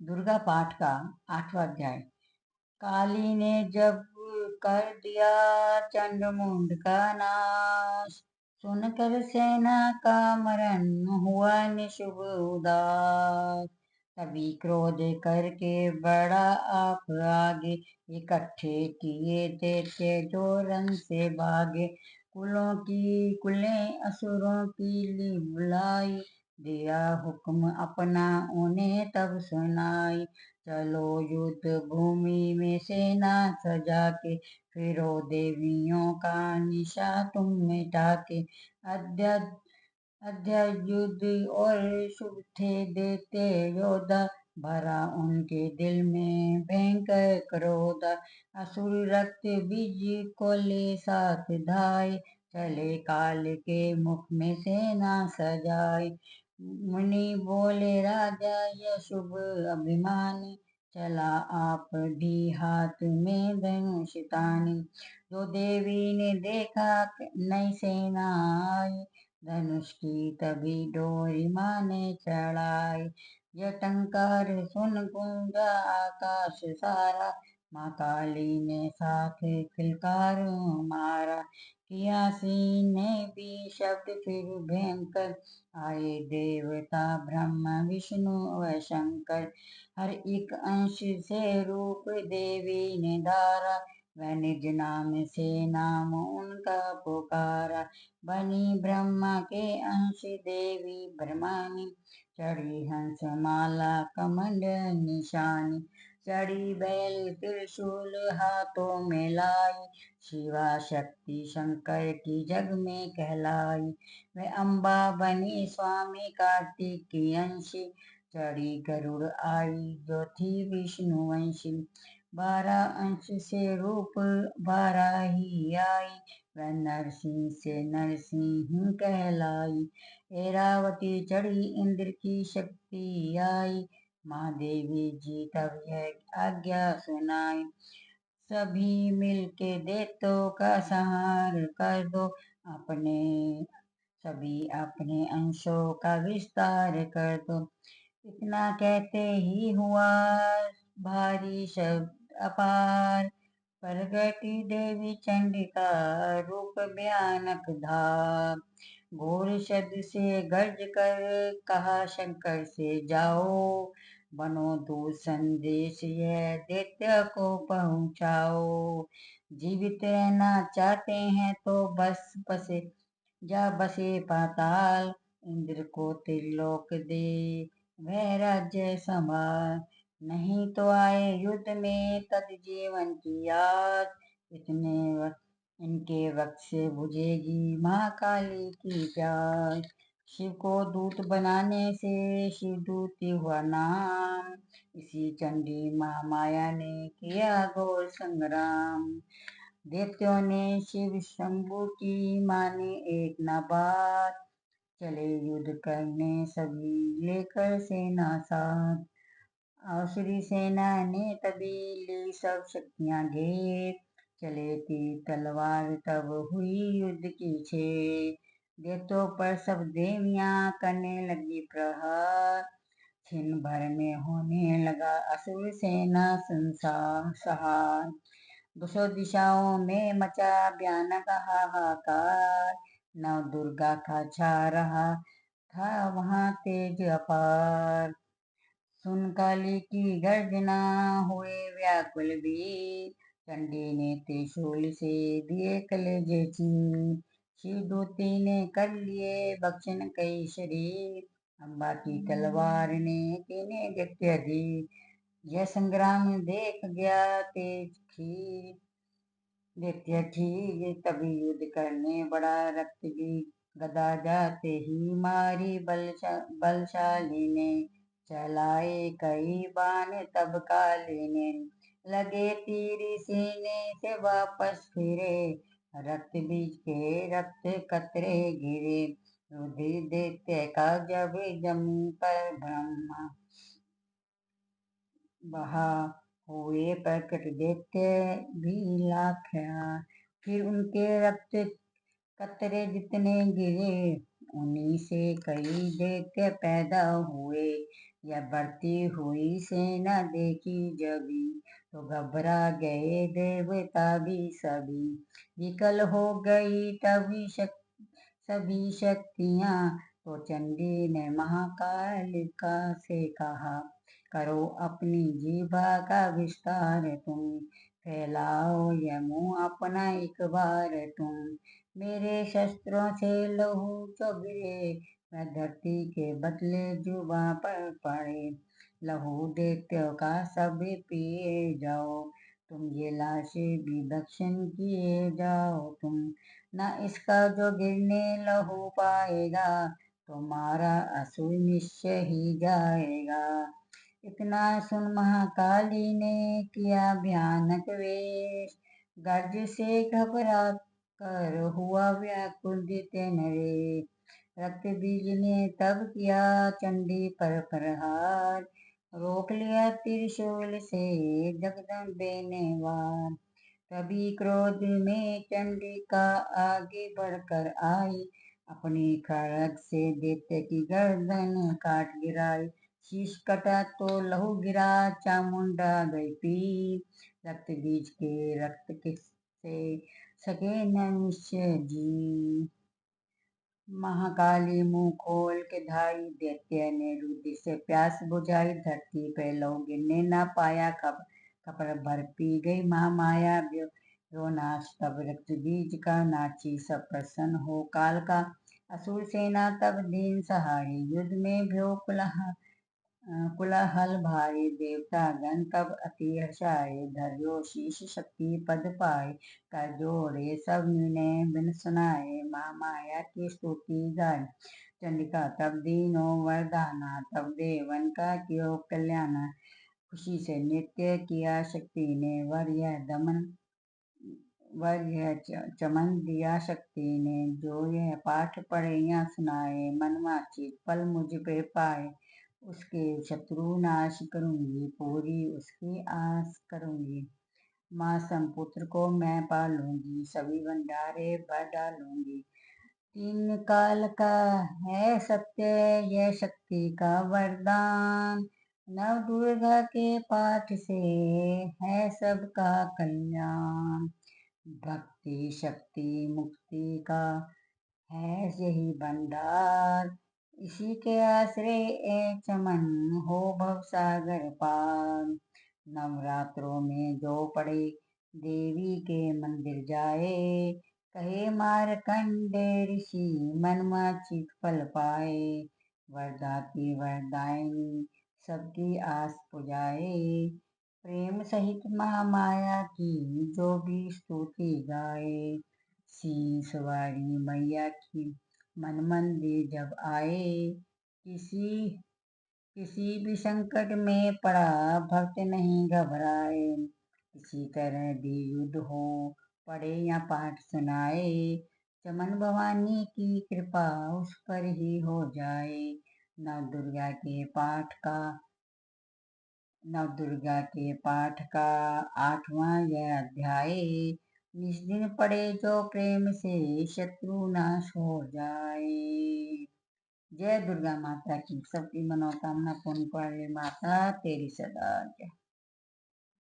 दुर्गा पाठ का 8वां अध्याय। काली ने जब कर दिया चंडमुंड का नाश, सुनकर सेना का मरण हुआ निशुभ उदास। तभी क्रोध करके बड़ा आप आगे, इकट्ठे किए देते जो रन से भागे। कुलों की कुलें असुरों की ली बुलाई, दिया हुक्म अपना उन्हें तब सुनाई। चलो युद्ध भूमि में सेना सजा के, फिरो देवियों का निशा तुम मिटा के। अध्या अध्या युद्ध और शुभ थे देते योद्धा, भरा उनके दिल में भयंकर क्रोध। असुर रक्त बीज को ले साथ धाय, चले काल के मुख में सेना सजाए। मुनि बोले राजा यह शुभ अभिमानी, चला आप भी हाथ में धनुष तानी। जो देवी ने देखा नई सेना आई, धनुष की तभी डोरी माँ ने चढ़ाई। यह टंकार सुन गूंजा आकाश सारा, माँ काली ने साथ किलकार मारा। किया सीन ने भी शब्द फिर भयंकर, आए देवता ब्रह्मा विष्णु व शंकर। हर एक अंश से रूप देवी ने धारा, वह निज नाम से नाम उनका पुकारा। बनी ब्रह्मा के अंश देवी ब्रह्मानी, चढ़ी हंस माला कमंड निशानी। चढ़ी बैल त्रिशूल हाथों में लाई, शिवा शक्ति शंकर की जग में कहलाई। वह अम्बा बनी स्वामी कार्तिक की अंशी, चढ़ी गरुड़ आई जो थी विष्णु वंशी। 12 अंश से रूप 12 ही आई, वह नरसिंह से नरसिंह कहलाई। ऐरावती चढ़ी इंद्र की शक्ति आई, महादेवी जी तब यह आज्ञा सुनाई। सभी मिलके देवों का संहार कर दो, अपने सभी अपने अंशों का विस्तार कर दो। इतना कहते ही हुआ भारी शब्द अपार, प्रगति देवी चंडिका रूप भयानक धार। घोर शब्द से गर्ज कर कहा शंकर से जाओ, बनो दूत संदेश यह दैत्य को पहुँचाओ। जीवित रहना चाहते हैं तो बस बसे जा बसे पाताल, इंद्र को त्रिलोक दे वह राज्य संभाल। नहीं तो आए युद्ध में तद जीवन की याद, इनके वक्त से बुझेगी माँ काली की प्यास। शिव को दूत बनाने से शिवदूती हुआ नाम, इसी चंडी महामाया ने किया घोर संग्राम। दैत्यों ने शिव शंभु की मानी एक न बात, चले युद्ध करने सभी लेकर सेना साथ। आसुरी सेना ने तभी ली सब शक्तियां घेर, चले तीर तलवार तब हुई युद्ध की छेड़। दैत्यों पर सब देवियां करने लगी प्रहार, क्षण भर में होने लगा असुर सेना सहार। 200 दिशाओं में मचा भयानक हाहाकार, नव दुर्गा का छा रहा था वहाँ तेज अपार। सुन काली की गर्जना हुए व्याकुल वीर, चंडी ने त्रिशूल से दिए कलेजे चीर। शिवदूती ने कर लिए भक्षण कई शरीर, अम्बा की तलवार ने कीने दैत्य दी। यह संग्राम देख गया तेज खीर, दैत्य ठीक तभी युद्ध करने बड़ा रक्त भी। गदा जाते ही मारी बलशाली ने, चलाए कई बाण तब काली ने। लगे तीर सीने से वापस फिरे, रक्त बीज के रक्त कतरे गिरे। रुधिर दैत्य का जब जमीन पर ब्रह्मा बहा, हुए प्रकट दैत्य भी लाखा। फिर उनके रक्त कतरे जितने गिरे, उन्हीं से कई दैत्य पैदा हुए। यह बढ़ती हुई सेना देखी जभी, तो घबरा गए देवता भी सभी। विकल हो गई तभी सभी शक्तियाँ, तो चंडी ने महाकालिका से कहा, करो अपनी जीभा का विस्तार तुम, फैलाओ यह मुंह अपना एक बार तुम। मेरे शस्त्रों से लहू जो गिरे, वह धरती के बदले जुबां पर पड़े। लहू दैत्यों का सब पिए जाओ, तुम ये लाशें भी दक्षिण किए जाओ तुम। न इसका जो गिरने लहू पाएगा, तुम्हारा असुर निश्चय ही जाएगा। इतना सुन महाकाली ने किया भयानक वेश, गर्ज से घबरा कर हुआ व्याकुल जितेन रे। रक्त बीज ने तब किया चंडी पर प्रहार, रोक लिया त्रिशूल से जगदम्बे ने वार। तभी क्रोध में चंडिका आगे बढ़कर आई, अपनी खड़ग से दैत्य की गर्दन काट गिराई। शीश कटा तो लहू गिरा, चामुंडा गई पीर। रक्त बीज के रक्त किससे सके न निश्चय जी। महाकाली मुंह खोल के धाई, दैत्य ने रुधिर से प्यास बुझाई। धरती पे लहू गिरने न पाया, खपर भर पी गई महामाया रो नाश। तब रक्त बीज का नाची सब प्रसन्न हो काल का, असुर सेना तब दीन सहारे युद्ध में भ्यो कुलाहल भारी। देवता गण तब अति हर्षाए, धर्यो शीश शक्ति पद पाए। कर जोड़े सब निर्णय बिन सुनाए, महामाया की स्तुति गाय। चंडिका तब दीनो वरदाना, तब देवन का कियो कल्याण। खुशी से नृत्य किया शक्ति ने, वर यह चमन दिया शक्ति ने। जो यह पाठ पढ़े या सुनाए, मनवांछित फल मुझ पे पाए। उसके शत्रु नाश करूंगी, पूरी उसकी आस करूंगी। माँ संपुत्र को मैं पालूंगी, सभी भंडारे भर डालूंगी। तीन काल का है सत्य यह शक्ति का वरदान, नव दुर्गा के पाठ से है सबका कल्याण। भक्ति शक्ति मुक्ति का है यही भंडार, इसी के आश्रय ए चमन हो भवसागर पार। नवरात्रों में जो पड़े देवी के मंदिर जाए, कहे मारकंडे ऋषि मनवांछित फल पाए। वरदाती वरदायिनी सबकी आस पुजाए, प्रेम सहित महामाया की जो भी स्तुति गाए। शीश वाली मैया की मन मंदिर जब आए, किसी किसी भी संकट में पड़ा भक्त नहीं घबराए। किसी तरह भी युद्ध हो, पढ़े या पाठ सुनाए, चमन भवानी की कृपा उस पर ही हो जाए। नव दुर्गा के पाठ का नवदुर्गा के पाठ का 8वां यह अध्याय, इस दिन पढ़े जो प्रेम से शत्रु नाश हो जाए। जय दुर्गा माता की, सबकी मनोकामना पूर्ण करे माता तेरी सदा जय।